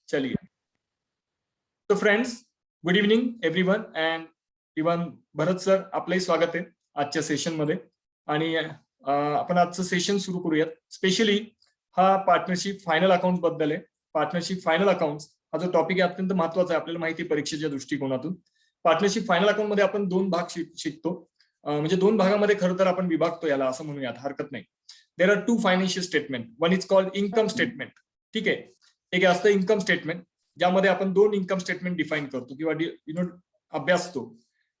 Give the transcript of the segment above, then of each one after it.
चलिए. तो friends, good evening everyone and even Bharat sir, आपलंही स्वागत आहे आजच्या सेशन मध्ये. आणि आपण आजचं सेशन सुरू करूयात. स्पेशली हा पार्टनरशिप फायनल अकाउंट बद्दल आहे. पार्टनरशिप फायनल अकाउंट हा जो टॉपिक आहे अत्यंत महत्वाचा आहे आपल्याला माहिती परीक्षेच्या दृष्टिकोनातून. पार्टनरशिप फायनल अकाउंट मध्ये आपण दोन भाग शिकतो. म्हणजे दोन भागामध्ये खरं तर आपण विभागतो याला, असं म्हणूयात, हरकत नाही. There are two financial statement. One is called income statement. ठीक आहे. एक असतं इन्कम स्टेटमेंट, ज्यामध्ये आपण दोन इन्कम स्टेटमेंट डिफाईन करतो किंवा अभ्यासतो.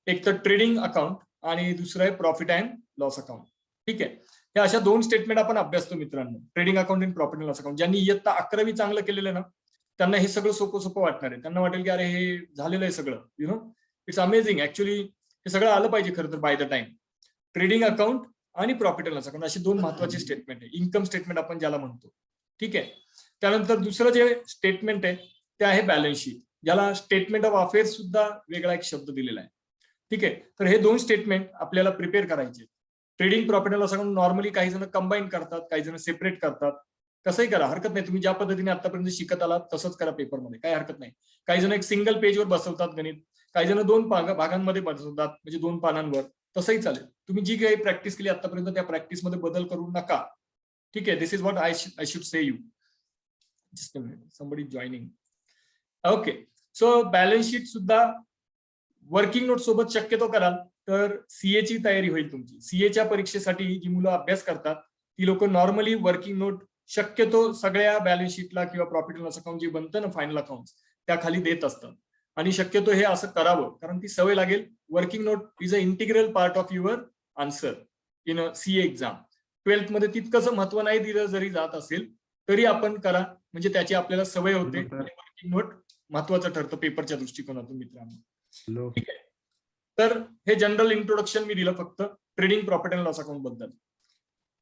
एक तर ट्रेडिंग अकाउंट आणि दुसरं आहे प्रॉफिट अँड लॉस अकाउंट. ठीक आहे. हे अशा दोन स्टेटमेंट आपण अभ्यासतो मित्रांनो, ट्रेडिंग अकाउंट आणि प्रॉफिट अँड लॉस अकाउंट. ज्यांनी इयत्ता 11वी चांगलं केलेलं ना, त्यांना हे सगळं सोपं सोपं वाटणार आहे. त्यांना वाटेल की अरे हे झालेलं आहे सगळं, इट्स अमेझिंग. ऍक्च्युली हे सगळं आलं पाहिजे खरं तर by the time. Trading account आणि प्रॉफिट अँड लॉस अकाउंट अशी दोन महत्वाची स्टेटमेंट आहे. इन्कम स्टेटमेंट आपण ज्याला म्हणतो. ठीक आहे. त्यानंतर दुसरं जे स्टेटमेंट आहे ते आहे बॅलन्स शीट, ज्याला स्टेटमेंट ऑफ अफेअर्स सुद्धा वेगळा एक शब्द दिलेला आहे. ठीक आहे. तर हे दोन स्टेटमेंट आपल्याला प्रिपेअर करायचे. Trading profit and loss account normally काही जण कंबाईन करतात, काही जण सेपरेट करतात. कसंही करा, हरकत नाही. तुम्ही ज्या पद्धतीने आतापर्यंत शिकत आलात तसंच करा पेपरमध्ये, काही हरकत नाही. काही जण एक सिंगल पेजवर बसवतात गणित, काही जण दोन भागांमध्ये बसवतात, म्हणजे दोन पानांवर. तसंही चालेल. तुम्ही जी काही प्रॅक्टिस केली आतापर्यंत त्या प्रॅक्टिसमध्ये बदल करू नका. ठीक आहे. This is what I should say you. Just a minute, somebody joining. Okay. So balance sheet सुद्धा वर्किंग नोट सोबत शक्यतो कराल तर सीए ची तयारी होईल तुमची. सीएच्या परीक्षेसाठी जी मुलं अभ्यास करतात ती लोक नॉर्मली वर्किंग नोट शक्यतो सगळ्या बॅलन्स शीटला किंवा प्रॉफिट अँड लॉस अकाउंट जे बनतं ना फायनल अकाउंट, त्या खाली देत असतात. आणि शक्यतो हे असं करावं, कारण ती सवय लागेल. Working note is a integral part of your answer in a CA exam. 12th मध्ये तितकंच महत्व नाही दिलं जरी जात असेल तरी आपण करा, म्हणजे त्याची आपल्याला सवय होते. वर्किंग नोट महत्वाचं ठरतं पेपरच्या दृष्टिकोनातून मित्रांनो. ठीक आहे. तर हे जनरल इंट्रोडक्शन मी दिलं फक्त trading profit and loss account बद्दल.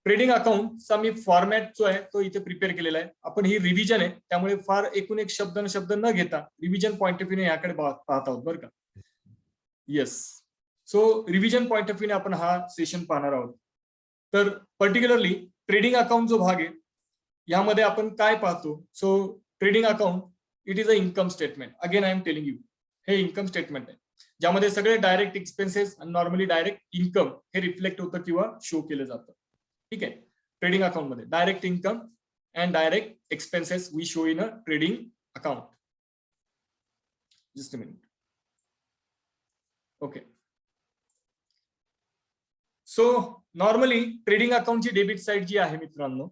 ट्रेडिंग अकाउंटचा मी फॉर्मॅट जो आहे तो इथे प्रिपेअर केलेला आहे. आपण ही रिव्हिजन आहे, त्यामुळे फार एकूण एक शब्द न घेता रिव्हिजन पॉईंट ऑफ व्ह्यूने याकडे पाहत आहोत बरं का. Yes. So revision point of व्ह्यूने आपण हा सेशन पाहणार आहोत. तर पर्टिक्युलरली ट्रेडिंग अकाउंट जो भाग आहे यामध्ये आपण काय पाहतो. So trading account it is a income statement. Again I am telling you, हे इन्कम स्टेटमेंट आहे ज्यामध्ये सगळे डायरेक्ट एक्सपेन्सेस आणि नॉर्मली डायरेक्ट इन्कम हे रिफ्लेक्ट होतं किंवा शो केलं जातं. ठीक आहे. ट्रेडिंग अकाउंट मध्ये direct income and direct expenses we show in a trading account. Just a minute. Okay. So normally trading अकाउंटची डेबिट साइड जी आहे मित्रांनो,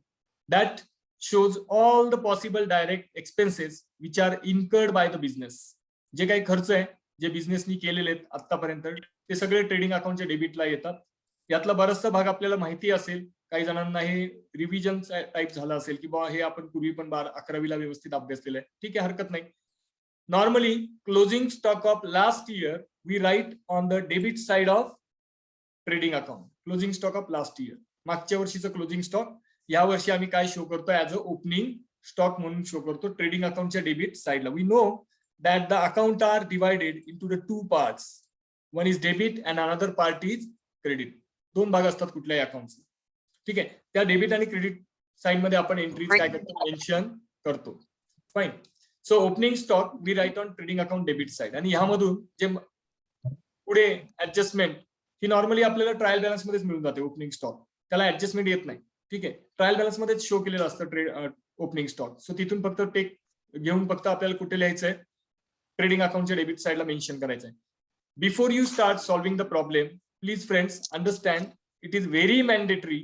that shows all the possible direct expenses which are incurred by the business. जे काही खर्च आहे जे बिझनेसनी केलेले आहेत आतापर्यंत ते सगळे ट्रेडिंग अकाउंटच्या डेबिटला येतात. यातला बराचसा भाग आपल्याला माहिती असेल, काही जणांना हे रिव्हिजन टाईप झालं असेल की बा हे आपण पूर्वी पण 11वीला व्यवस्थित अभ्यास केलाय. ठीक आहे, हरकत नाही. Normally closing stock of last year we write on the debit side of trading account. Closing stock of last year, मागच्या वर्षीचं क्लोजिंग स्टॉक या वर्षी आम्ही काय शो करतो, ऍज अ ओपनिंग स्टॉक म्हणून शो करतो ट्रेडिंग अकाउंटच्या डेबिट साइडला. We know that the account are divided into the two parts. One is debit and another part is credit. दोन भाग असतात कुठल्याही अकाउंटचे. ठीक आहे. त्या डेबिट आणि क्रेडिट साइड मध्ये आपण एंट्रीज काय करतो, मेन्शन करतो. Fine. So opening stock we write on trading account debit side. आणि ह्यामधून जे पुढे ऍडजस्टमेंट ही नॉर्मली आपल्याला ट्रायल बॅलन्स मध्येच मिळून जाते. ओपनिंग स्टॉक त्याला ऍडजस्टमेंट येत नाही. ठीक आहे. ट्रायल बॅलन्स मध्येच शो केलेलं असतं ओपनिंग स्टॉक. सो तिथून फक्त टेक घेऊन फक्त आपल्याला कुठे लिहायचंय, ट्रेडिंग अकाउंटच्या डेबिट साइडला मेन्शन करायचंय. Before you start solving the problem, please friends understand it is very mandatory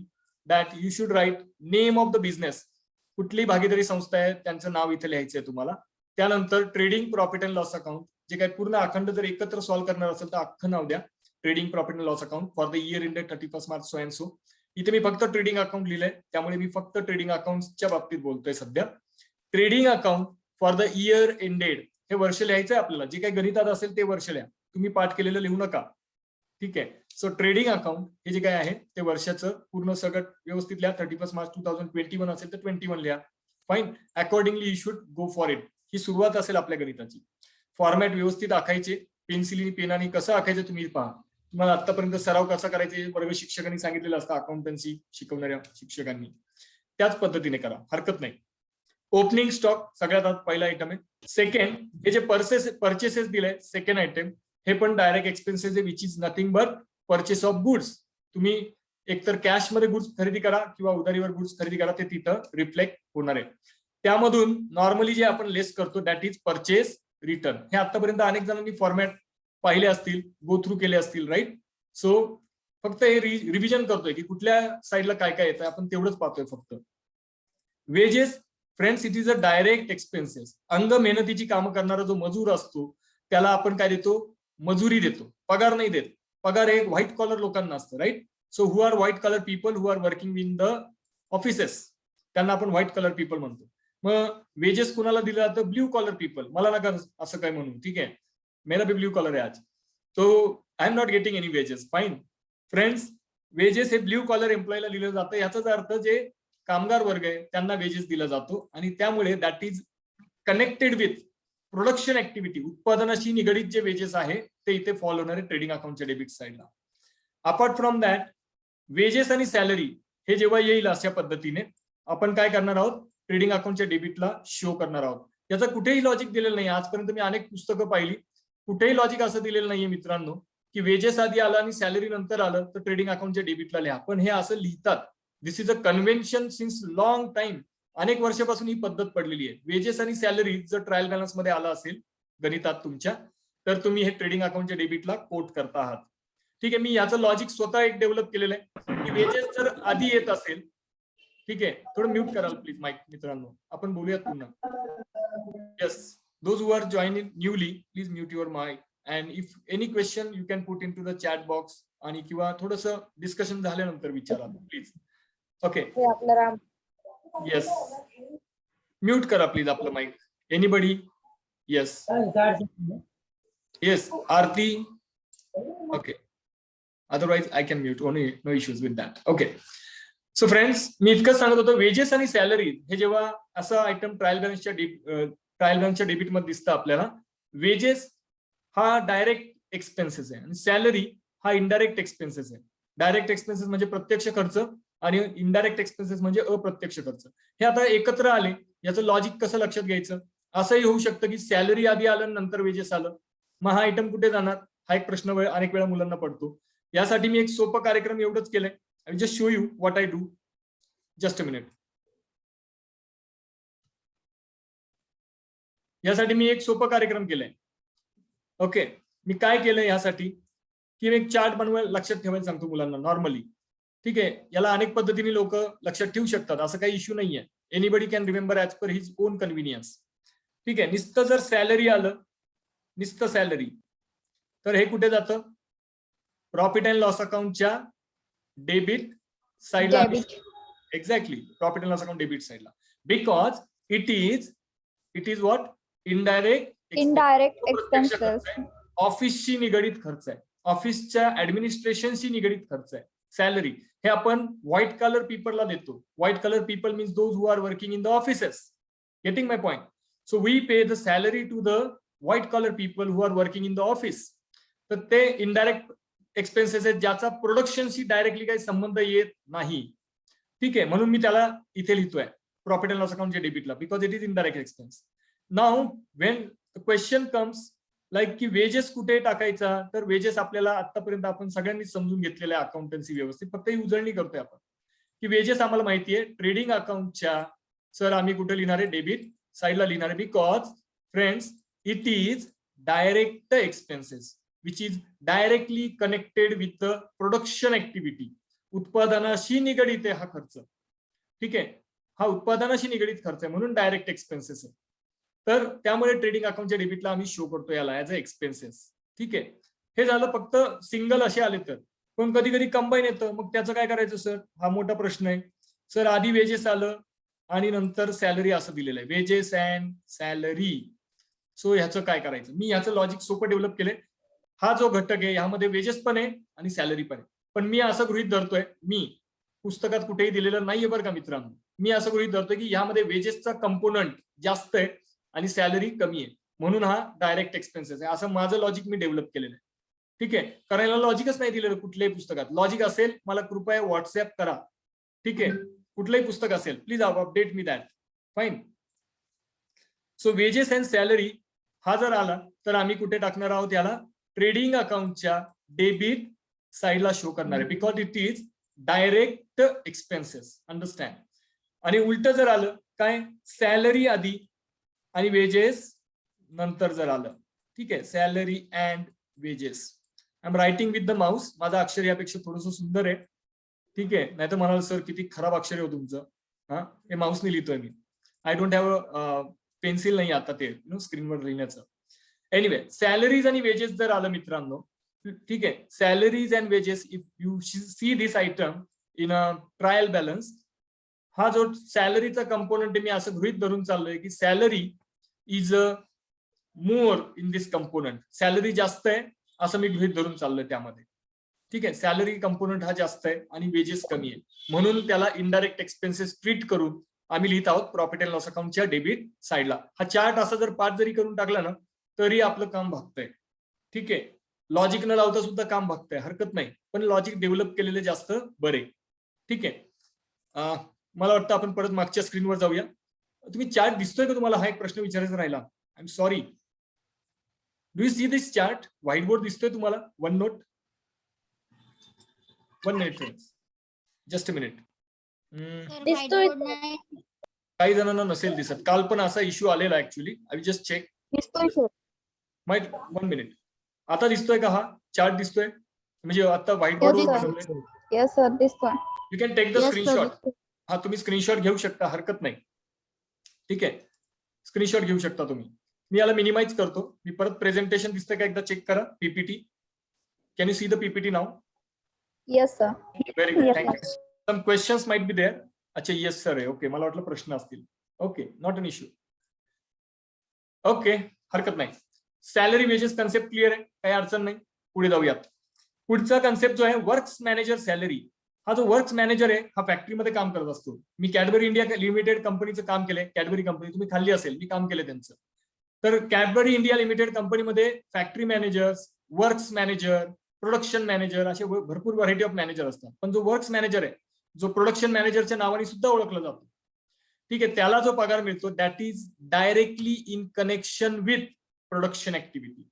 that you should write name of the business. कुठली भागीदारी संस्था आहे त्यांचं नाव इथे लिहायचंय तुम्हाला. त्यानंतर trading profit and loss account, जे काही पूर्ण अखंड जर एकत्र सॉल्व्ह करणार असेल तर अख्खं नाव द्या, trading profit and loss account for the year ended 31 March so and so. इथे मी फक्त ट्रेडिंग अकाउंट लिहिलंय, त्यामुळे मी फक्त ट्रेडिंग अकाउंटच्या बाबतीत बोलतोय सध्या. Trading account for the year ended हे वर्ष लिहायचंय आपल्याला. जे काही गणितात असेल ते वर्ष लिहा, तुम्ही पाठ केलेलं लिहू नका. ठीक आहे. सो ट्रेडिंग अकाउंट हे जे काय आहे ते वर्षाचं पूर्ण सगळं व्यवस्थित लिहा. 31 मार्च 2021 असेल तर 21 लिहा. Fine. Accordingly you should go for it. ही सुरुवात असेल आपल्या गणिताची. फॉर्मॅट व्यवस्थित आखायचे, पेन्सिली पेनाने कसं आखायचं तुम्ही पहा. तुम्हाला आतापर्यंत सराव कसा करायचा वर्ग शिक्षकांनी सांगितलेलं असतं, अकाउंटन्सी शिकवणाऱ्या शिक्षकांनी. त्याच पद्धतीने करा, हरकत नाही. ओपनिंग स्टॉक सगळ्यात आत पहिला आयटम आहे. सेकंड, हे जे परचेसेस दिले सेकंड आयटम, हे पण डायरेक्ट एक्सपेन्सेस आहे, which is nothing but purchase of goods. तुम्ही एकतर कॅश मध्ये गुड्स खरेदी करा किंवा उधारीवर गुड्स खरेदी करा, ते तिथं रिफ्लेक्ट होणार आहे. त्यामधून नॉर्मली जे आपण लेस करतो दॅट इज परचेस रिटर्न. हे आतापर्यंत अनेक जणांनी फॉर्मॅट पाहिले असतील, गो थ्रू केले असतील, राईट. सो फक्त हे रिव्हिजन करतोय की कुठल्या साईडला काय काय येतं, आपण तेवढंच पाहतोय फक्त. Wedges friends, it is a direct expenses. अंग मेहनतीची कामं करणारा जो मजूर असतो त्याला आपण काय देतो, मजुरी देतो, पगार नाही देत. पगार हे व्हाईट कॉलर लोकांना असतं, right. So who are white colour people who are working in the offices, त्यांना आपण व्हाईट कलर पीपल म्हणतो. मग वेजेस कुणाला दिलं जातं, ब्ल्यू कॉलर पीपल. मला नका असं काय म्हणू, ठीक आहे, मेरा भी ब्ल्यू कॉलर आहे आज, तो I am not getting any wedges, fine. Friends, wedges हे ब्ल्यू कॉलर एम्प्लॉईला दिलं जातं. याचाच अर्थ जे कामगार वर्ग आहे त्यांना वेजेस दिला जातो, आणि त्यामुळे that is connected with production activity. उत्पादनाशी निगडीत जे वेजेस आहे ते इथे फॉल होणार आहे ट्रेडिंग अकाउंटच्या डेबिट साईडला. अपार्ट फ्रॉम दॅट, वेजेस आणि सॅलरी हे जेव्हा येईल अशा पद्धतीने आपण काय करणार आहोत, ट्रेडिंग अकाउंटच्या डेबिटला शो करणार आहोत. याचं कुठेही लॉजिक दिलेलं नाही. आजपर्यंत मी अनेक पुस्तकं पाहिली, कुठेही लॉजिक असं दिलेलं नाहीये मित्रांनो की वेजेस आधी आलं आणि सॅलरी नंतर आलं तर ट्रेडिंग अकाउंटच्या डेबिटला लिहा. पण हे असं लिहितात. This is a convention since long time. अनेक वर्षापासून ही पद्धत पडलेली आहे. वेजेस आणि सॅलरी जर ट्रायल बॅलन्स मध्ये आला असेल गणितात तुमच्या, तर तुम्ही हे ट्रेडिंग अकाउंटच्या डेबिटला कोट करता आहात. ठीक आहे, मी याचं लॉजिक स्वतः एक डेव्हलप केलेलं आहे की वेजेस जर आधी येत असेल, ठीक आहे, थोडं म्यूट कराल प्लीज माईक मित्रांनो, आपण बोलूयात पुन्हा. Yes, those who are joining newly please mute your mic, and if any question you can put into the chat box, आणि किंवा थोडस डिस्कशन झाल्यानंतर विचारा प्लीज. ओके, येस, म्यूट करा प्लीज आपलं mic. Anybody? Yes yes, Aarti. Okay, otherwise I can mute, only no issues with that. Okay, so friends, मी इतकंच सांगत होतो, वेजेस आणि सॅलरी हे जेव्हा असं आयटम ट्रायल बॅलन्सच्या डेबिट मध्ये दिसतं आपल्याला, वेजेस हा डायरेक्ट एक्सपेन्सेस आहे आणि सॅलरी हा इनडायरेक्ट एक्सपेन्सेस आहे. डायरेक्ट एक्सपेन्सेस म्हणजे प्रत्यक्ष खर्च आणि इनडायरेक्ट एक्सपेन्सेस म्हणजे अप्रत्यक्ष खर्च. हे आता एकत्र आले, याचं लॉजिक कसं लक्षात घ्यायचं. असंही होऊ शकतं की सॅलरी आधी आलं नंतर वेजेस आलं, मग हा आयटम कुठे जाणार, हा एक प्रश्न अनेक वेळा मुलांना पडतो. यासाठी मी एक सोपं कार्यक्रम एवढंच केलंय. I will just show you what I do. Just a minute. यासाठी मी एक सोपं कार्यक्रम केलंय. ओके, मी काय केलंय यासाठी की एक चार्ट बनवायला लक्षात ठेवायला सांगतो मुलांना नॉर्मली. ठीक आहे, याला अनेक पद्धतीने लोक लक्षात ठेवू शकतात, असं काही इश्यू नाहीये. Anybody can remember as per his on convenience. ठीक आहे, नुसतं जर सॅलरी आलं, नुसतं सॅलरी, तर हे कुठे जातं, प्रॉफिट अँड लॉस अकाउंटच्या डेबिट साइडला. Exactly, profit and loss account debit साइडला, because it is what, indirect expenses. ऑफिसशी निगडीत खर्च आहे, ऑफिसच्या ऍडमिनिस्ट्रेशनशी निगडीत खर्च आहे. सॅलरी हे आपण व्हाईट कलर पीपलला देतो. White colour people means those who are working in the offices. Getting my point? So we pay the salary to the white colour people who are working in the office. तर ते indirect expenses आहेत ज्याचा प्रोडक्शनशी directly काही संबंध येत नाही. ठीक आहे, म्हणून मी त्याला इथे लिहितोय प्रॉफिट अँड लॉस अकाउंटच्या डेबिटला, because it is indirect expense. Now when the question comes like की वेजेस कुठे टाकायचा, तर वेजेस आपल्याला आतापर्यंत आपण सगळ्यांनी समजून घेतलेलं आहे अकाउंटन्सी व्यवस्थित, फक्त ही उजळणी करतोय आपण की वेजेस आम्हाला माहिती आहे ट्रेडिंग अकाउंटच्या, सर आम्ही कुठे लिहिणार आहे, डेबिट साईडला लिहिणार आहे, because friends it is direct expenses which is directly connected with the production activity. उत्पादनाशी निगडीत आहे हा खर्च. ठीक आहे, हा उत्पादनाशी निगडीत खर्च आहे म्हणून डायरेक्ट एक्सपेन्सेस आहे. तर त्यामुळे ट्रेडिंग अकाउंटच्या डेबिटला आम्ही शो करतो याला ऍज अ एक्सपेन्सेस. ठीक आहे, हे झालं फक्त सिंगल असे आले तर. पण कधी कधी कंबाईन येतं, मग त्याचं काय करायचं सर, हा मोठा प्रश्न आहे. सर आधी वेजेस आलं आणि नंतर सॅलरी असं दिलेलं आहे, वेजेस अँड सॅलरी. सो ह्याचं काय करायचं, मी ह्याचं लॉजिक सोपं डेव्हलप केलंय. हा जो घटक आहे ह्यामध्ये वेजेस पण आहे आणि सॅलरी पण आहे, पण मी असं गृहीत धरतोय, मी पुस्तकात कुठेही दिलेलं नाहीये बरं का मित्रांनो, मी असं गृहीत धरतोय की यामध्ये वेजेसचा कंपोनंट जास्त आहे आणि सॅलरी कमी आहे, म्हणून हा डायरेक्ट एक्सपेन्सेस आहे, असं माझं लॉजिक मी डेव्हलप केलेलं आहे. ठीक आहे, करायला लॉजिकच नाही दिलेलं कुठल्याही पुस्तकात. लॉजिक असेल मला कृपया व्हॉट्सअप करा. ठीक आहे, कुठलंही पुस्तक असेल please update me that. Fine. So wedges and salary हा जर आला तर आम्ही कुठे टाकणार आहोत, याला ट्रेडिंग अकाउंटच्या डेबिट साईडला शो करणार आहे, because it is direct expenses. Understand. आणि उलट जर आलं काय, सॅलरी आधी आणि वेजेस नंतर जर आलं, ठीक आहे, salary and wedges. I am writing with the mouse. माझं अक्षर यापेक्षा थोडंसं सुंदर आहे, ठीक आहे, नाही तर म्हणाल सर किती खराब अक्षर आहे हो तुमचं. हा, हे माउसने लिहितोय मी. आय डोंट हॅव पेन्सिल नाही आता ते स्क्रीनवर लिहिण्याचं. एनिवे, सॅलरीज आणि वेजेस जर आलं मित्रांनो, ठीक आहे, salaries and wedges, if you see this item in a trial balance, हा जो सॅलरीचा कंपोनंट आहे, मी असं गृहीत धरून चाललोय की salary is more in this component. Salary जास्त आहे असं मी गृहीत धरून चाललोय त्यामध्ये, ठीक आहे. सॅलरी कंपोनंट हा जास्त आहे आणि वेजेस कमी आहे, म्हणून त्याला इनडायरेक्ट एक्सपेन्सेस ट्रीट करून आम्ही लिहित आहोत प्रॉफिट अँड लॉस अकाउंटच्या डेबिट साईडला. हा चार्ट असा जर 5 जरी करून टाकला ना तरी आपलं काम भागतंय, ठीक आहे. लॉजिक न लावता सुद्धा काम भागतंय, हरकत नाही, पण लॉजिक डेव्हलप केलेले जास्त बरे, ठीक आहे. मला वाटतं आपण परत मागच्या स्क्रीनवर जाऊया. तुम्ही चार्ट दिसतोय का तुम्हाला? हा एक प्रश्न विचारायचा राहिला. I am sorry. Do you see this chart? White board दिसतोय तुम्हाला? One note. 1 minute friends, just a minute. काही जणांना नसेल दिसत, काल पण असा इश्यू आलेला actually. I will just check. माहित 1 मिनिट. आता दिसतोय का हा चार्ट? दिसतोय म्हणजे आता व्हाईट बोर्डवर यस सर दिसतोय. You can take the screenshot. हा, तुम्ही स्क्रीनशॉट घेऊ शकता, हरकत नाही, ठीक आहे. स्क्रीनशॉट घेऊ शकता तुम्ही. मी याला मिनिमाइज करतो. मी परत प्रेझेंटेशन दिसतंय का एकदा चेक करा. PPT, can you see the PPT now? Yes sir. Very good, thank you. Some questions might be there. अच्छा, येस सर आहे. ओके, मला वाटलं प्रश्न असतील. Okay, not an issue. Okay, हरकत नाही. सॅलरी वेजेस कन्सेप्ट क्लिअर आहे, काही अडचण नाही. पुढे जाऊयात. पुढचा कन्सेप्ट जो आहे वर्क्स मॅनेजर सॅलरी. हा जो वर्क्स मॅनेजर आहे हा फॅक्टरीमध्ये काम करत असतो. मी कॅडबरी इंडिया लिमिटेड कंपनीचं काम केलंय. कॅडबरी कंपनी तुम्ही खाल्ली असेल, मी काम केलंय त्यांचं. तर कॅडबरी इंडिया लिमिटेड कंपनीमध्ये factory managers, works manager, production manager असे भरपूर व्हरायटी ऑफ मॅनेजर असतात. पण जो वर्क्स मॅनेजर आहे, जो प्रोडक्शन मॅनेजरच्या नावाने सुद्धा ओळखला जातो, ठीक आहे, त्याला जो पगार मिळतो that is directly in connection with production activity.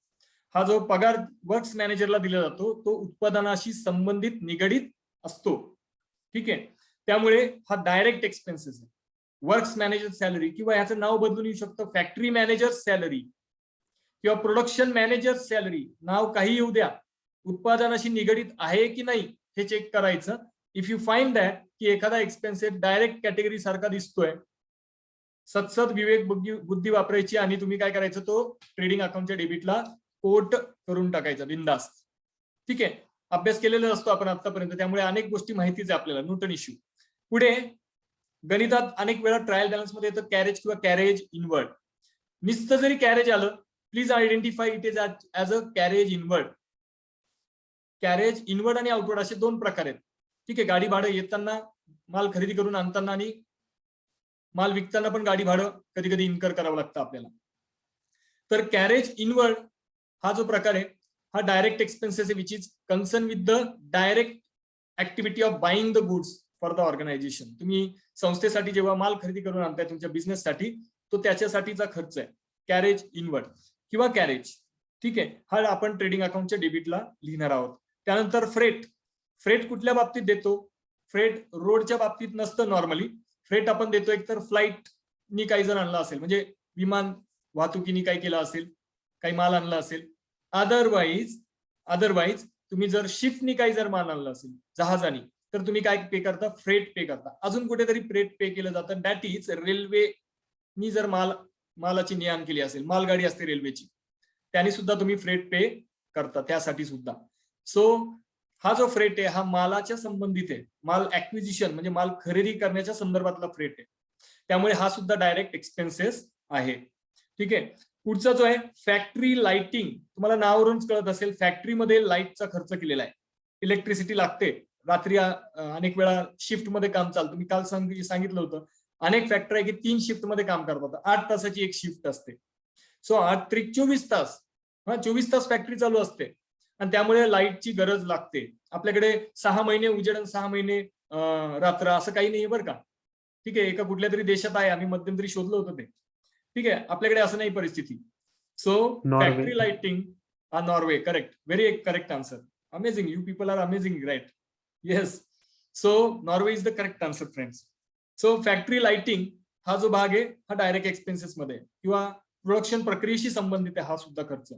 हा जो पगार वर्क्स मॅनेजरला दिला जातो तो उत्पादनाशी संबंधित निगडीत असतो, ठीक आहे. त्यामुळे हा डायरेक्ट एक्सपेन्सेस आहे. वर्क्स मॅनेजर सॅलरी, किंवा याचं नाव बदलून येऊ शकतं फॅक्टरी मॅनेजर सॅलरी किंवा प्रोडक्शन मॅनेजर सॅलरी. नाव काही येऊ द्या, उत्पादनाशी निगडीत आहे की नाही हे चेक करायचं. इफ यू फाइंड दॅट की एखादा एक्सपेन्सेस डायरेक्ट कॅटेगरी सारखा दिसतोय, सतसत विवेक बुद्धी वापरायची आणि तुम्ही काय करायचं, तो ट्रेडिंग अकाउंटच्या डेबिटला कोट करून टाकायचा बिंदास्त, ठीक आहे. अभ्यास केलेला असतो आपण आतापर्यंत, त्यामुळे अनेक गोष्टी माहितीच आहे आपल्याला, नोट एन इश्यू. पुढे गणितात अनेक वेळा ट्रायल बॅलन्स मध्ये येतं कॅरेज किंवा कॅरेज इनवर्ड. नुसतं जरी कॅरेज आलं, please identify it is as a carriage inward. Carriage inward आणि आउटवर्ड असे 2 प्रकार आहेत, ठीक आहे. गाडी भाडं येताना, माल खरेदी करून आणताना आणि माल विकताना पण गाडी भाडं कधी कधी इन्कर करावं लागतं आपल्याला. तर कॅरेज इनवर्ड हा जो प्रकार आहे हा direct expenses which is concern with the direct activity of buying the goods for the organisation. तुम्ही संस्थेसाठी जेव्हा माल खरेदी करून आणताय तुमच्या बिझनेससाठी, तो त्याच्यासाठीचा खर्च आहे कॅरेज इनवर्ड किंवा कॅरेज, ठीक आहे. हा आपण ट्रेडिंग अकाउंटच्या डेबिटला लिहिणार आहोत. त्यानंतर फ्रेट. फ्रेट कुठल्या बाबतीत देतो? फ्रेट रोडच्या बाबतीत नसतं नॉर्मली. फ्रेट आपण देतो एकतर फ्लाईटनी काही जण आणला असेल, म्हणजे विमान वाहतुकीने काय केलं असेल, काही माल आणला असेल. अदरवाईज तुम्ही जर शिपनी काही जर माल आणला असेल, जहाजानी, तर तुम्ही काय पे करता? फ्रेट पे करता. अजून कुठेतरी फ्रेट पे केलं जातं, दॅट इज रेल्वेनी जर मालाची ने आण केली असेल, मालगाडी असते रेल्वेची, त्याने सुद्धा तुम्ही फ्रेट पे करता, त्यासाठी सुद्धा. सो हा जो फ्रेट आहे हा मालाच्या संबंधित आहे, माल ऍक्विजिशन म्हणजे माल खरेदी करण्याच्या संदर्भातला फ्रेट आहे, त्यामुळे हा सुद्धा डायरेक्ट एक्सपेन्सेस आहे, ठीक आहे. पुढचा जो आहे फॅक्टरी लाइटिंग. तुम्हाला नावावरूनच कळत असेल, फॅक्टरीमध्ये लाईटचा खर्च केलेला आहे. इलेक्ट्रिसिटी लागते, रात्री अनेक वेळा शिफ्ट मध्ये काम चालतं. मी काल सांगितलं होतं, अनेक फॅक्टरी आहे की 3 शिफ्ट मध्ये काम करतात, 8 तासाची एक शिफ्ट असते. सो 8 त्रिक 24 तास, 24 तास फॅक्टरी चालू असते आणि त्यामुळे लाईटची गरज लागते. आपल्याकडे 6 महिने उजेड आणि 6 महिने रात्र असं काही नाहीये बरं का, ठीक आहे. एका कुठल्या तरी देशात आहे, आम्ही मध्यंतरी शोधलं होतं ते, ठीक आहे, आपल्याकडे असं नाही परिस्थिती. So Norway. Factory lighting, Norway, correct, very correct answer. Amazing, you people are amazing, right. Yes, so Norway is the correct answer friends. So factory lighting हा जो भाग आहे हा डायरेक्ट एक्सपेन्सेस मध्ये किंवा प्रोडक्शन प्रक्रियेशी संबंधित आहे हा सुद्धा खर्च.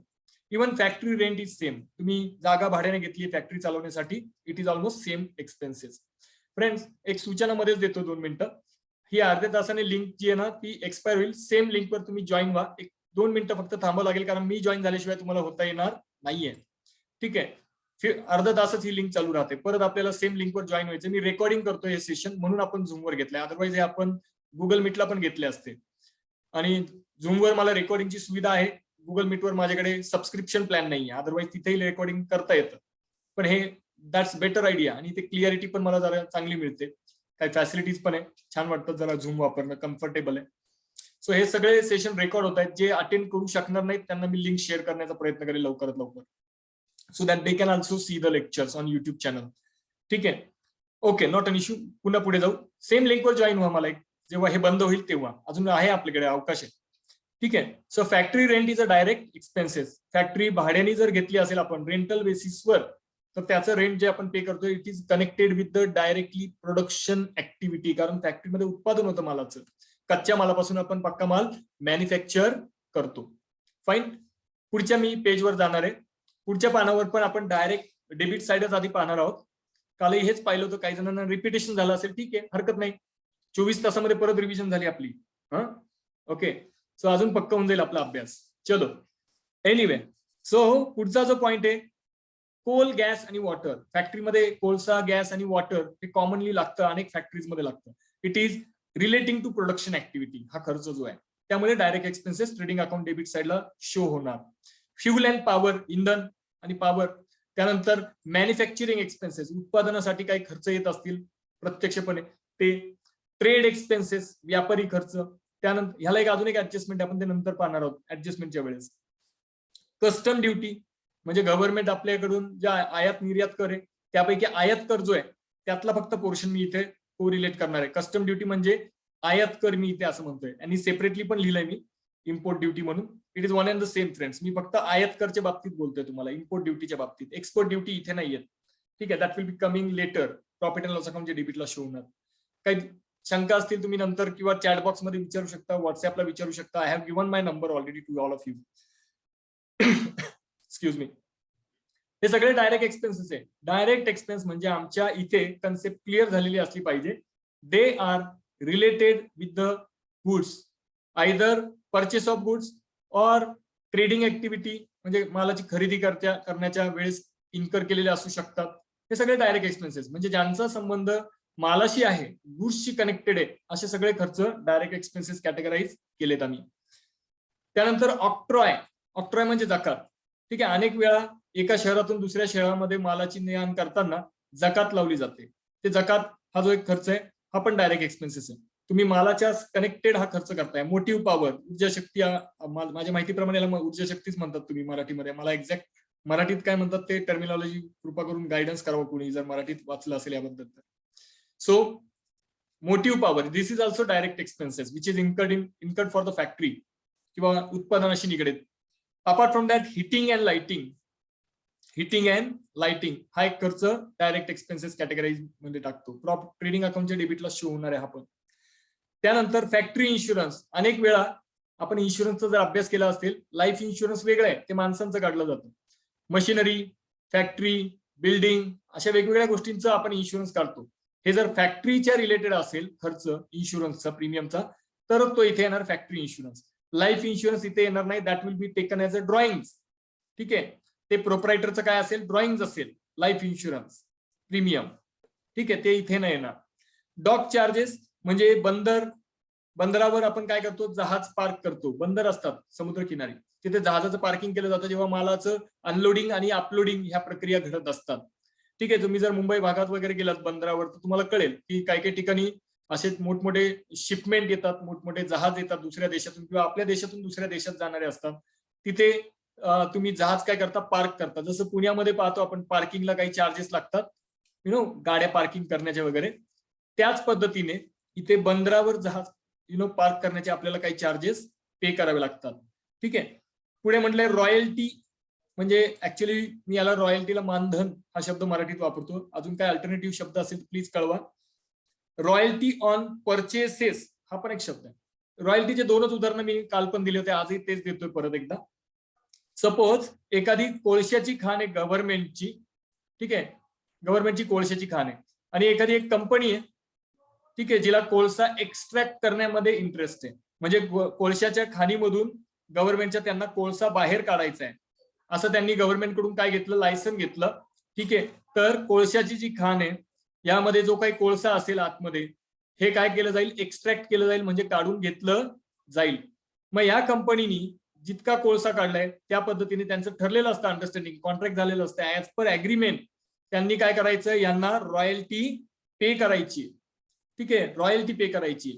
Even factory rent is same, तुम्ही जागा भाड्याने घेतली फॅक्टरी चालवण्यासाठी, it is almost same expenses. Friends, एक सूचना मध्येच देतो 2 मिनिटं. ही अर्ध्या तासाने लिंक जी आहे ना ती एक्सपायर होईल. सेम लिंकवर तुम्ही जॉईन व्हा. एक 2 मिनिटं फक्त थांबावं लागेल, कारण मी जॉईन झाल्याशिवाय तुम्हाला होता येणार नाहीये. ठीक आहे, अर्धा तासच ही लिंक चालू राहते. परत आपल्याला सेम लिंकवर जॉईन व्हायचं. मी रेकॉर्डिंग करतोय हे सेशन, म्हणून आपण झूमवर घेतलंय. अदरवाईज हे आपण गुगल मीटला पण घेतले असते. आणि झूमवर मला रेकॉर्डिंगची सुविधा आहे, गुगल मीटवर माझ्याकडे सबस्क्रिप्शन प्लॅन नाहीये. अदरवाईज तिथेही रेकॉर्डिंग करता येतं. पण हे दॅट्स बेटर आयडिया, आणि ते क्लिअरिटी पण मला जरा चांगली मिळते. काही फॅसिलिटीज पण आहे, छान वाटतं जरा झूम वापरणं, कम्फर्टेबल आहे. सो हे सगळे सेशन रेकॉर्ड होत आहेत. जे अटेंड करू शकणार नाहीत त्यांना मी लिंक शेअर करण्याचा प्रयत्न करेल लवकरात लवकर, so that they can also see the lectures on YouTube channel. ठीक आहे, ओके, नॉट अन इश्यू. पुन्हा पुढे जाऊ. सेम लिंकवर जॉईन व्हा मला, जेव्हा हे बंद होईल तेव्हा. अजून आहे आपल्याकडे अवकाश आहे. ठीक आहे, so factory rent is a direct expenses. Factory भाड्याने जर घेतली असेल आपण रेंटल बेसिसवर, तर त्याचं रेंट जे आपण पे करतो it is connected with the directly production activity. कारण फॅक्टरीमध्ये उत्पादन होतं मालाचं, कच्च्या मालापासून आपण पक्का माल मॅन्युफॅक्चर करतो. फाईन, पुढच्या मी पेजवर जाणार आहे. पुढच्या पानावर पण आपण डायरेक्ट डेबिट साइडच आधी पाहणार आहोत. कालही हेच पाहिलं होतं, काही जणांना रिपिटेशन झालं असेल, ठीक आहे, हरकत नाही. 24 तासामध्ये परत रिव्हिजन झाली आपली. हा, ओके, सो अजून पक्का होऊन जाईल आपला अभ्यास. चलो, एनिवे, सो पुढचा जो पॉइंट आहे, कोल, गॅस आणि वॉटर. फॅक्टरीमध्ये कोळसा, गॅस आणि वॉटर हे कॉमनली लागतं, अनेक फॅक्टरीजमध्ये लागतं. It is relating to production activity. हा खर्च जो आहे त्यामुळे direct expenses trading account debit साइडला शो होणार. फ्युल अँड पॉवर, इंधन आणि पॉवर. त्यानंतर मॅन्युफॅक्चरिंग एक्सपेन्सेस, उत्पादनासाठी काही खर्च येत असतील प्रत्यक्षपणे ते. ट्रेड एक्सपेन्सेस, व्यापारी खर्च. त्यानंतर ह्याला अजून एक ऍडजस्टमेंट आपण ते नंतर पाहणार आहोत ऍडजस्टमेंटच्या वेळेस. कस्टम ड्युटी म्हणजे गव्हर्नमेंट आपल्याकडून ज्या आयात निर्यात कर आहे त्यापैकी आयात कर जो आहे त्यातला फक्त पोर्शन मी इथे कोरिलेट करणार आहे. कस्टम ड्युटी म्हणजे आयात कर मी इथे असं म्हणतोय, आणि सेपरेटली पण लिहिलंय मी इम्पोर्ट ड्युटी म्हणून. It is one and the same friends. मी फक्त आयात करच्या बाबतीत बोलतोय तुम्हाला, इम्पोर्ट ड्युटीच्या बाबतीत. एक्सपोर्ट ड्युटी इथे नाही येत. ठीक आहे, that will be coming later. Profit and loss अकाउंटच्या डेबिटला शो होणार. काही शंका असतील तुम्ही नंतर किंवा चॅट बॉक्स मध्ये विचारू शकता, व्हॉट्सअपला विचारू शकता. I have given my number already to all of you. Excuse me. हे सगळे डायरेक्ट एक्सपेन्सेस आहे. डायरेक्ट एक्सपेन्स म्हणजे आमच्या इथे कन्सेप्ट क्लिअर झालेली असली पाहिजे. They are related with the goods, either purchase of goods और ट्रेडिंग ऍक्टिव्हिटी, म्हणजे मालाची खरेदी करण्याच्या वेळेस इन्कर केलेले असू शकतात. हे सगळे डायरेक्ट एक्सपेन्सेस म्हणजे ज्यांचा संबंध मालाशी आहे, गुड्सशी कनेक्टेड आहे, असे सगळे खर्च डायरेक्ट एक्सपेन्सेस कॅटेगराईज केलेत आम्ही. त्यानंतर ऑक्ट्रॉय. ऑक्ट्रॉय म्हणजे जकात. ठीक आहे, अनेक वेळा एका शहरातून दुसऱ्या शहरामध्ये मालाची ने-आण करताना जकात लावली जाते. ते जकात हा जो एक खर्च आहे हा पण डायरेक्ट एक्सपेन्सेस आहे. तुम्ही मालाच्या कनेक्टेड हा खर्च करताय. मोटिव्ह पॉवर, ऊर्जा शक्ती, माझ्या माहितीप्रमाणे ऊर्जा शक्तीच म्हणतात तुम्ही मराठीमध्ये. मला एक्झॅक्ट मराठीत काय म्हणतात ते टर्मिनॉलॉजी कृपा करून गायडन्स करावं कोणी, जर मराठीत वाचलं असेल याबद्दल तर. So motive power, this is also direct expenses which is incurred for the factory किंवा उत्पादनाशी निगडीत. Apart from that heating and lighting. Heating and lighting हा एक खर्च डायरेक्ट एक्सपेन्सेस कॅटेगराईज मध्ये टाकतो. ट्रेडिंग अकाउंटच्या डेबिटला शो होणार आहे हा पण. त्यानंतर फॅक्टरी इन्शुरन्स. अनेक वेळा आपण इन्शुरन्सचा जर अभ्यास केला असेल, लाईफ इन्शुरन्स वेगळं आहे, ते माणसांचं काढलं जातं. मशिनरी, फॅक्टरी, बिल्डिंग अशा वेगवेगळ्या गोष्टींचा आपण इन्शुरन्स काढतो. हे जर फॅक्टरीच्या रिलेटेड असेल खर्च इन्शुरन्सचा प्रीमियमचा, तर तो इथे येणार फॅक्टरी इन्शुरन्स. लाईफ इन्शुरन्स इथे येणार नाही, that will be taken as a drawing. ठीक आहे, ते प्रोप्रायटरचं काय असेल, ड्रॉइंग असेल लाईफ इन्शुरन्स प्रीमियम. ठीक आहे, ते इथे नाही येणार. डॉक चार्जेस म्हणजे बंदरावर आपण काय करतो, जहाज पार्क करतो. बंदर असतात समुद्रकिनारी, तिथे जहाजाचं पार्किंग केलं जातं जेव्हा मालाचं अनलोडिंग आणि अपलोडिंग ह्या प्रक्रिया घडत असतात. ठीक आहे, तुम्ही जर मुंबई भागात वगैरे गेलात बंदरावर तर तुम्हाला कळेल की काही काही ठिकाणी असे मोठमोठे शिपमेंट येतात, मोठमोठे जहाज येतात दुसऱ्या देशातून किंवा आपल्या देशातून दुसऱ्या देशात जाणारे असतात. तिथे तुम्ही जहाज काय करता, पार्क करता. जसं पुण्यामध्ये पाहतो आपण पार्किंगला काही चार्जेस लागतात, गाड्या पार्किंग करण्याचे वगैरे. त्याच पद्धतीने इथे बंदरावर जहाज पार्क करण्याचे आपल्याला काही चार्जेस पे करावे लागतात. ठीक आहे. पुढे म्हटलंय रॉयल्टी, म्हणजे ऍक्च्युली मी याला रॉयल्टीला मानधन हा शब्द मराठीत वापरतो. अजून काय अल्टरनेटिव्ह शब्द असेल प्लीज कळवा. रॉयल्टी ऑन परचेसेस हा पण एक शब्द आहे. रॉयल्टीचे दोनच उदाहरणं मी काल पण दिले होते, आजही तेच देतोय परत एकदा. सपोज एखादी कोळशाची खाण आहे गव्हर्नमेंटची, ठीक आहे, गव्हर्नमेंटची कोळशाची खाण आहे, आणि एखादी एक कंपनी आहे, ठीक आहे, जिला कोळसा एक्स्ट्रॅक्ट करण्यामध्ये इंटरेस्ट आहे, म्हणजे कोळशाच्या खाणीमधून गव्हर्नमेंटच्या त्यांना कोळसा बाहेर काढायचा आहे, असं त्यांनी गव्हर्नमेंट कडून काय घेतलं, लायसन घेतलं. ठीक आहे. तर कोळशाची जी खाण आहे यामध्ये जो काही कोळसा असेल आतमध्ये, हे काय केलं जाईल, एक्स्ट्रॅक्ट केलं जाईल, म्हणजे काढून घेतलं जाईल. मग या कंपनीनी जितका कोळसा काढलाय त्या पद्धतीने त्यांचं ठरलेलं असतं, अंडरस्टँडिंग, कॉन्ट्रॅक्ट झालेलं असतं. ऍज पर अग्रीमेंट त्यांनी काय करायचं, यांना रॉयल्टी पे करायची. ठीक आहे, रॉयल्टी पे करायची.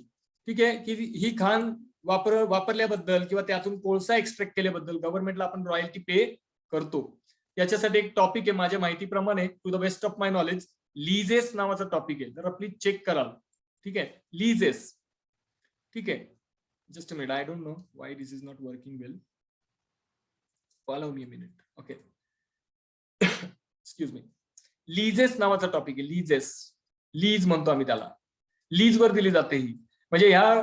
ठीक आहे, की ही खाण वापरल्याबद्दल किंवा त्यातून कोळसा एक्स्ट्रॅक्ट केल्याबद्दल गव्हर्नमेंटला आपण रॉयल्टी पे करतो. याच्यासाठी एक टॉपिक आहे माझ्या माहितीप्रमाणे, to the best of my knowledge, leases नावाचा टॉपिक आहे, जरा प्लीज चेक कराल. ठीक आहे, लीजेस. ठीक आहे, just a minute, I don't know why this is not working well, allow me a minute. Okay. Excuse me. लीजेस नावाचा टॉपिक आहे, लीजेस, लीज म्हणतो आम्ही त्याला. लीज वर दिली जाते ही, म्हणजे ह्या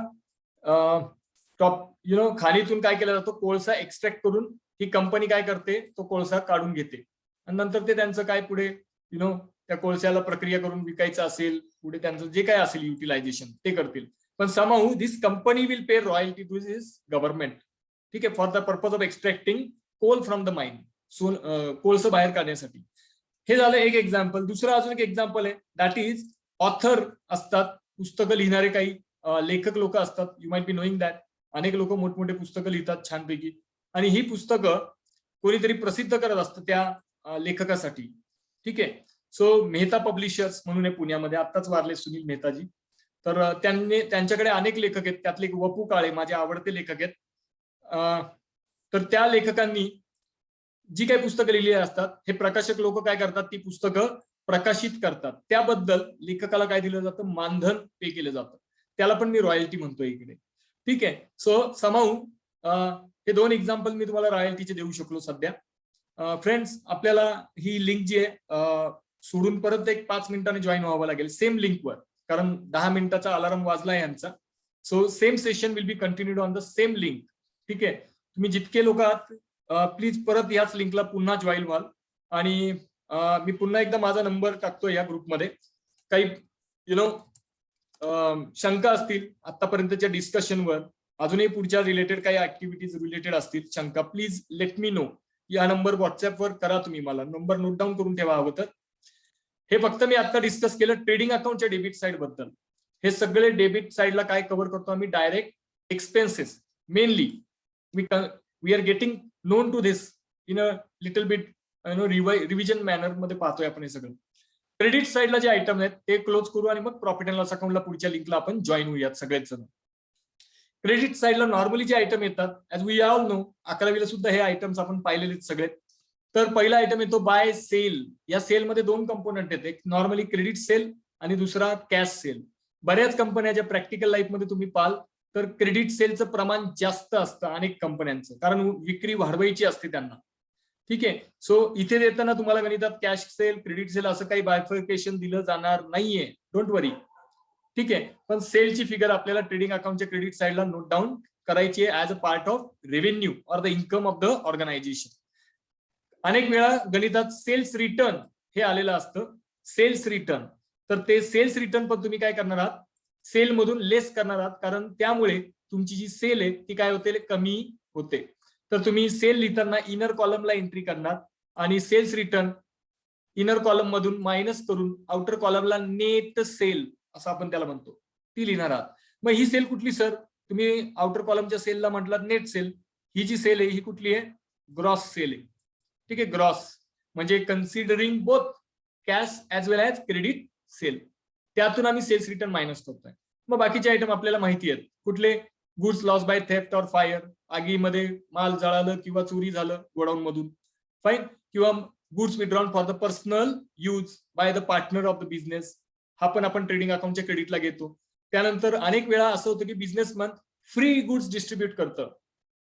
खाणीतून काय केलं जातं, कोळसा एक्स्ट्रॅक्ट करून ही कंपनी काय करते, तो कोळसा काढून घेते, आणि नंतर ते त्यांचं काय पुढे त्या कोळशाला प्रक्रिया करून विकायचं असेल, पुढे त्यांचं जे काय असेल युटिलायझेशन ते करतील. पण somehow this company will pay royalty to this government. ठीक आहे, for the purpose of extracting coal from the mine, कोळसं बाहेर काढण्यासाठी. हे झालं एक एक्झाम्पल. दुसरं अजून एक एक्झाम्पल आहे, दॅट इज ऑथर असतात, पुस्तकं लिहिणारे काही लेखक लोक असतात. You might be knowing that. अनेक लोक मोठमोठे पुस्तकं लिहितात छानपैकी, आणि ही पुस्तकं कोणीतरी प्रसिद्ध करत असतं त्या लेखकासाठी. ठीक आहे. सो मेहता पब्लिशर्स म्हणून आहे पुण्यामध्ये, आत्ताच वारले सुनील मेहताजी. तर त्यांच्याकडे अनेक लेखक आहेत, त्यातले एक वपू काळे माझे आवडते लेखक आहेत. तर त्या लेखकांनी जी काही पुस्तकं लिहिली असतात, हे प्रकाशक लोक काय करतात, ती पुस्तकं प्रकाशित करतात. त्याबद्दल लेखकाला काय दिलं जातं, मानधन पे केलं जातं. त्याला पण मी रॉयल्टी म्हणतोय इकडे. ठीक आहे. सो समाऊ हे दोन एक्झाम्पल मी तुम्हाला रॉयल्टीचे देऊ शकलो सध्या. फ्रेंड्स, आपल्याला ही लिंक जी आहे सोडून परत एक 5 मिनिटांनी जॉईन व्हावं लागेल सेम लिंकवर, कारण 10 मिनिटाचा अलार्म वाजला यांचा. So same session will be continued on the same link. ठीक आहे. तुम्ही जितके लोक आहात प्लीज परत याच लिंकला पुन्हा जॉईन व्हाल. आणि मी पुन्हा एकदा माझा नंबर टाकतो या ग्रुपमध्ये. काही शंका असतील आतापर्यंतच्या डिस्कशनवर, अजूनही पुढच्या रिलेटेड काही ऍक्टिव्हिटीज रिलेटेड असतील शंका, प्लीज लेट मी नो. या नंबर व्हॉट्सअपवर करा तुम्ही, मला नंबर नोट डाऊन करून ठेवा हवं तर. हे फक्त मी आता डिस्कस केलं ट्रेडिंग अकाउंटच्या डेबिट साइड बद्दल. हे सगळे डेबिट साइडला काय कव्हर करतो आम्ही, direct expenses mainly. We are getting known to this in a little bit revision manner मध्ये पाहतोय आपण हे सगळं. क्रेडिट साइडला जे आयटम आहेत ते क्लोज करू आणि मग प्रॉफिट अँड लॉस अकाउंटला पुढच्या लिंकला आपण जॉईन होऊयात सगळेच जण. क्रेडिट साइडला नॉर्मली जे आयटम येतात, ऍज वी ऑल नो, 11वीला सुद्धा हे आयटम्स आपण पाहिलेले सगळे. तर पहिला आयटम येतो बाय सेल. या सेलमध्ये 2 कंपोनंट आहेत, एक नॉर्मली क्रेडिट सेल आणि दुसरा कॅश सेल. बऱ्याच कंपन्याच्या प्रॅक्टिकल लाईफमध्ये तुम्ही पाहाल तर क्रेडिट सेलचं प्रमाण जास्त असतं अनेक कंपन्यांचं, कारण विक्री वाढवायची असते त्यांना. ठीक आहे. सो इथे देताना तुम्हाला गणितात कॅश सेल, क्रेडिट सेल असं काही बायफर्केशन दिलं जाणार नाहीये, डोंट वरी. ठीक आहे. पण सेलची फिगर आपल्याला ट्रेडिंग अकाउंटच्या क्रेडिट साइडला नोट डाऊन करायची आहे as a part of revenue or the income of the organisation. अनेक वेळा गणितात सेल्स रिटर्न हे आलेलं असतं, सेल्स रिटर्न. तर ते सेल्स रिटर्न पण तुम्ही काय करणार आहात, सेल मधून लेस करणार आहात, कारण त्यामुळे तुमची जी सेल आहे ती काय होते, कमी होते. तर तुम्ही सेल लिहिताना इनर कॉलमला एंट्री करणार आणि सेल्स रिटर्न इनर कॉलम मधून मायनस करून आउटर कॉलमला नेट सेल असं आपण त्याला म्हणतो, ती लिहिणार आहात. मग ही सेल कुठली सर, तुम्ही आउटर कॉलमच्या सेलला म्हटलं नेट सेल. ही जी सेल आहे ही कुठली आहे, ग्रॉस सेल आहे. ठीक आहे. ग्रॉस म्हणजे कन्सिडरिंग बोथ कॅश ऍज वेल ऍज क्रेडिट सेल. त्यातून आम्ही सेल्स रिटर्न मायनस करतोय. मग बाकीचे आयटम आपल्याला माहिती आहेत कुठले, goods loss by theft or fire, आगीमध्ये माल जळालं किंवा चोरी झालं गोडाऊन मधून, फाईन, किंवा goods withdrawn for the personal use by the partner of the business, हा पण आपण ट्रेडिंग अकाउंटच्या क्रेडिटला घेतो. त्यानंतर अनेक वेळा असं होतं की बिझनेसमन फ्री गुड्स डिस्ट्रीब्यूट करतं,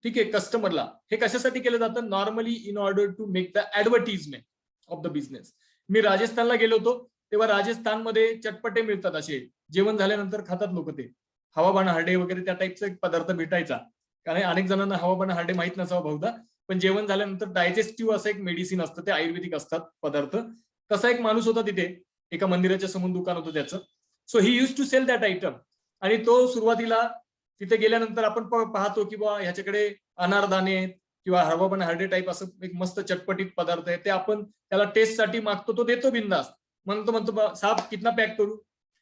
ठीक आहे, कस्टमरला. हे कशासाठी केलं जातं? Normally in order to make the advertisement of the business. मी राजस्थानला गेलो होतो, तेव्हा राजस्थानमध्ये चटपटे मिळतात, असे जेवण झाल्यानंतर खातात लोक ते. हवाबाण हार्डे वगैरे त्या टाईपचा एक पदार्थ भेटायचा. कारण अनेक जणांना हवाबाण हार्डे माहित नसावं बहुधा, पण जेवण झाल्यानंतर डायजेस्टिव्ह असं एक मेडिसिन असतं, ते आयुर्वेदिक असतात पदार्थ. तसा एक माणूस होता तिथे, एका मंदिराच्या समोर दुकान होतं त्याचं. So he use to sell that item. आणि तो सुरुवातीला तिथे गेल्यानंतर आपण पाहतो की बा ह्याच्याकडे अनारदाणे किंवा हवाबाण हार्डे टाईप असं एक मस्त चटपटीत पदार्थ आहे, ते आपण त्याला टेस्टसाठी मागतो, तो देतो बिंदास. म्हणतो साहेब कितना पॅक करू.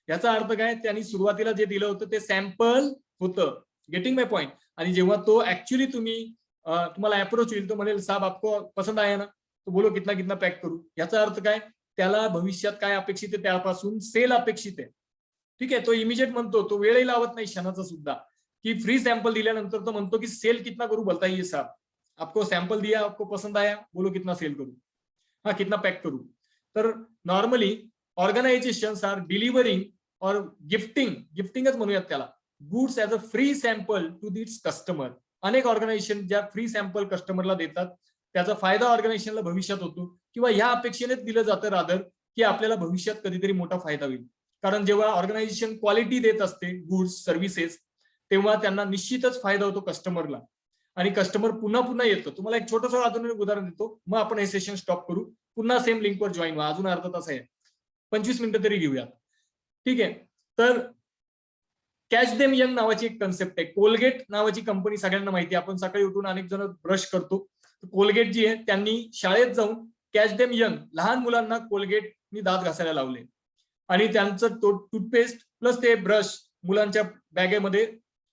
याचा अर्थ काय? त्यांनी सुरुवातीला जे दिलं होतं ते सॅम्पल होतं. Getting my point. आणि जेव्हा तो ऍक्च्युली तुम्हाला अप्रोच येईल, तो म्हणेल साहेब आपको पसंद आया ना, तो बोलो कितना कितना पॅक करू. याचा अर्थ काय? त्याला भविष्यात काय अपेक्षित आहे, त्यापासून सेल अपेक्षित आहे. ठीक आहे, तो इमिजिएट म्हणतो, तो वेळही लावत नाही क्षणाचा सुद्धा, की फ्री सॅम्पल दिल्यानंतर तो म्हणतो की सेल कितना करू बताइए साहब, आपको सॅम्पल दिया, आपको पसंद आया, बोलो कितना सेल करू, हा कितना पॅक करू. तर नॉर्मली ऑर्गनायझेशन्स आर डिलिव्हरिंग और गिफ्टिंगच म्हणूयात त्याला, goods as a free sample to its customer. अनेक ऑर्गनायझेशन ज्या फ्री सॅम्पल कस्टमरला देतात, त्याचा फायदा ऑर्गनायझेशनला भविष्यात होतो, किंवा ह्या अपेक्षेनेच दिलं जातं रादर की आपल्याला भविष्यात कधीतरी मोठा फायदा होईल. कारण जेव्हा ऑर्गनायझेशन क्वालिटी देत असते गुड्स सर्व्हिसेस, तेव्हा त्यांना निश्चितच फायदा होतो कस्टमरला, आणि कस्टमर पुन्हा पुन्हा येतो. तुम्हाला एक छोटंसं अजून एक उदाहरण देतो, मग आपण हे सेशन स्टॉप करू. पुन्हा सेम लिंकवर जॉईन व्हा, अजून अर्धा तास आहे, 25 मिनिटं तरी घेऊया. ठीक आहे, तर कॅच देम यंग नावाची एक कन्सेप्ट आहे. कोलगेट नावाची कंपनी सगळ्यांना माहिती आहे. आपण सकाळी उठून अनेक जण ब्रश करतो. कोलगेट जी आहे, त्यांनी शाळेत जाऊन कॅच देम यंग, लहान मुलांना कोलगेटनी दात घासायला लावले, आणि त्यांचं टूथपेस्ट प्लस ते ब्रश मुलांच्या बॅगेमध्ये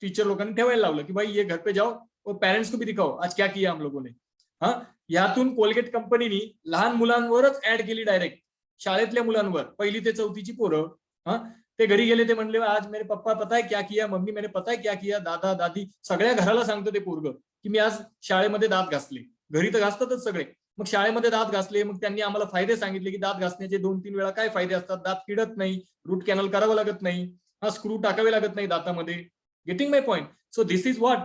टीचर लोकांनी ठेवायला लावलं की भाई ये घर पे जाओ और पेरेंट्स को भी दिखाओ आज क्या किया हम लोगों ने. हा, यातून कोलगेट कंपनीनी लहान मुलांवरच ऍड केली, डायरेक्ट शाळेतल्या मुलांवर, 1ली ते 4थीची पोरं. हा, ते घरी गेले, ते म्हणले आज मेरे पप्पा पता है क्या किया, मम्मी मैंने पता है क्या किया, दादा दादी सगळ्या घराला सांगतो ते पोरग की मी आज शाळेमध्ये दात घासले. घरी तर घासतातच सगळे, मग शाळेमध्ये दात घासले. मग त्यांनी आम्हाला फायदे सांगितले की दात घासण्याचे 2-3 वेळा काय फायदे असतात. दात किडत नाही, रूट कॅनल करावं लागत नाही, हा स्क्रू टाकावे लागत नाही दातामध्ये. Getting my point. So this is what,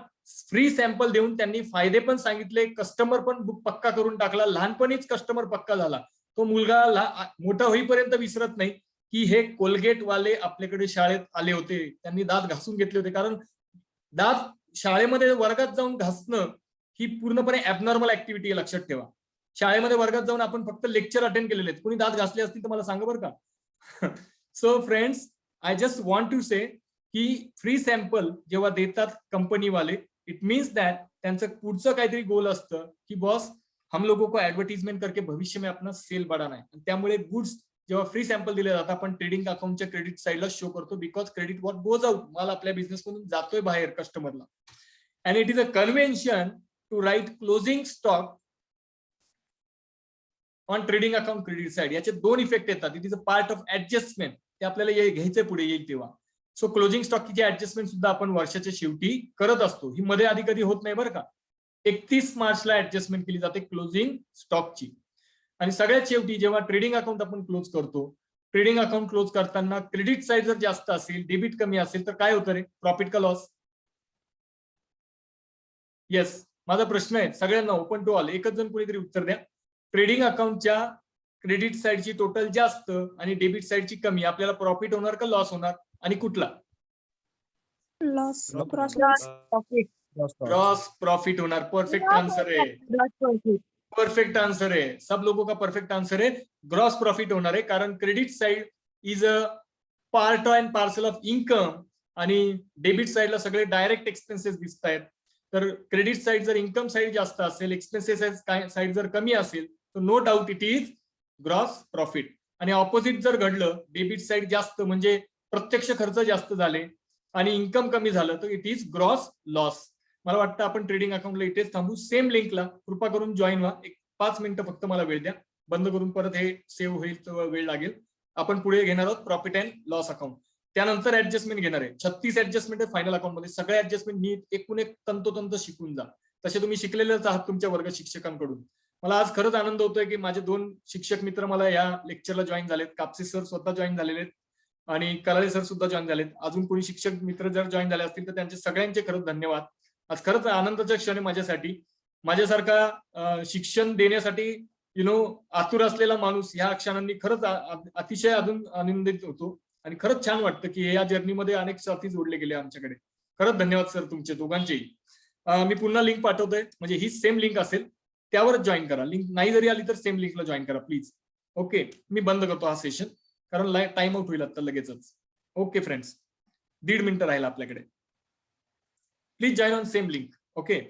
free sample देऊन त्यांनी फायदे पण सांगितले, कस्टमर पण पक्का करून टाकला. लहानपणीच कस्टमर पक्का झाला. तो मुलगा मोठा होईपर्यंत विसरत नाही की हे कोलगेट वाले आपल्याकडे शाळेत आले होते, त्यांनी दात घासून घेतले होते. कारण दात शाळेमध्ये वर्गात जाऊन घासणं ही पूर्णपणे ऍबनॉर्मल ऍक्टिव्हिटी आहे, लक्षात ठेवा. शाळेमध्ये वर्गात जाऊन आपण फक्त लेक्चर अटेंड केलेले आहेत. कोणी दात घासले असतील तर मला सांगा बरं का. So friends, I just want to say की फ्री सॅम्पल जेव्हा देतात कंपनीवाले, इट मीन्स दॅट त्यांचं पुढचं काहीतरी गोल असतं की बॉस हम लोगों को एडवर्टीजमेंट करके भविष्य में अपना सेल बढ़ाना है. त्यामुळे गुड्स जेव्हा फ्री सॅम्पल दिले जातात, आपण ट्रेडिंग अकाउंटच्या क्रेडिट साईडला शो करतो, because credit what goes out, माल आपल्या बिझनेस मधून जातोय बाहेर कस्टमरला. And it is a convention to write closing stock on trading account credit side. याचे 2 इफेक्ट येतात. It is a part of adjustment, ते आपल्याला घ्यायचे पुढे येईल तेव्हा. सो क्लोजिंग स्टॉकची ऍडजस्टमेंट सुद्धा आपण वर्षाच्या शेवटी करत असतो. ही मध्ये आधी कधी होत नाही बरं का. 31 मार्चला ऍडजस्टमेंट केली जाते क्लोजिंग स्टॉकची. आणि सगळ्यात शेवटी जेव्हा ट्रेडिंग अकाउंट आपण क्लोज करतो, ट्रेडिंग अकाउंट क्लोज करताना क्रेडिट साईड जर जास्त असेल, डेबिट कमी असेल, तर काय होतं रे, प्रॉफिट का लॉस. येस, माझा प्रश्न आहे सगळ्यांना, ओपन टू ऑल, एकच जण कोणीतरी उत्तर द्या. ट्रेडिंग अकाउंटच्या क्रेडिट साईडची टोटल जास्त आणि डेबिट साईडची कमी, आपल्याला प्रॉफिट होणार का लॉस होणार, आणि कुठला. लॉस. क्रॉस प्रॉफिट होणार. परफेक्ट आंसर आहे, परफेक्ट आंसर है, सब लोगों का परफेक्ट आंसर है, ग्रॉस प्रॉफिट होणार आहे. कारण credit side is a part and parcel of income, आणि डेबिट साइडला सगळे डायरेक्ट एक्सपेन्सेस दिसत आहेत. तर क्रेडिट साइड जर इन्कम साइड जास्त असेल, एक्सपेन्सेस साइड जर कमी असेल, तर no doubt it is gross profit. आणि ऑपोजिट जर घडलं, डेबिट साइड जास्त म्हणजे प्रत्यक्ष खर्च जास्त झाले आणि इन्कम कमी झालं, तर इट इज ग्रॉस लॉस. मला वाटतं आपण ट्रेडिंग अकाउंटला इथेच थांबू. सेम लिंकला कृपा करून जॉईन व्हा. एक 5 मिनिटं फक्त मला वेळ द्या, बंद करून परत हे सेव्ह होईल तर वेळ लागेल. आपण पुढे घेणार आहोत प्रॉफिट अँड लॉस अकाउंट, त्यानंतर ऍडजस्टमेंट घेणार आहे. 36 ऍडजस्टमेंट आहे फायनल अकाउंट मध्ये. सगळे ऍडजस्टमेंट मी एकूण एक तंतोतंत शिकून जा, तसे तुम्ही शिकलेलेच आहात तुमच्या वर्ग शिक्षकांकडून. मला आज खरंच आनंद होतोय की माझे 2 शिक्षक मित्र मला या लेक्चरला जॉईन झालेत. कापसे सर स्वतः जॉईन झालेले आहेत आणि कलाले सर सुद्धा जॉईन झालेत. अजून कोणी शिक्षक मित्र जर जॉईन झाले असतील तर त्यांचे सगळ्यांचे खरंच धन्यवाद. आज खरंच आनंदाचा क्षण आहे माझ्यासाठी. माझ्यासारखा शिक्षण देण्यासाठी आतुर असलेला माणूस ह्या क्षणांनी खरंच अतिशय अजून आनंदित होतो आणि खरंच छान वाटतं की या जर्नीमध्ये अनेक साथी जोडले गेले आमच्याकडे. खरंच धन्यवाद सर तुमचे दोघांचेही. मी पुन्हा लिंक पाठवतोय, म्हणजे ही सेम लिंक असेल त्यावरच जॉईन करा. लिंक नाही जरी आली तर सेम लिंकला जॉईन करा प्लीज. ओके, मी बंद करतो हा सेशन कारण टाइम आउट होईल आता लगेचच. ओके फ्रेंड्स, 1.5 मिनिटं राहिला आपल्याकडे. Please join on same link. Okay.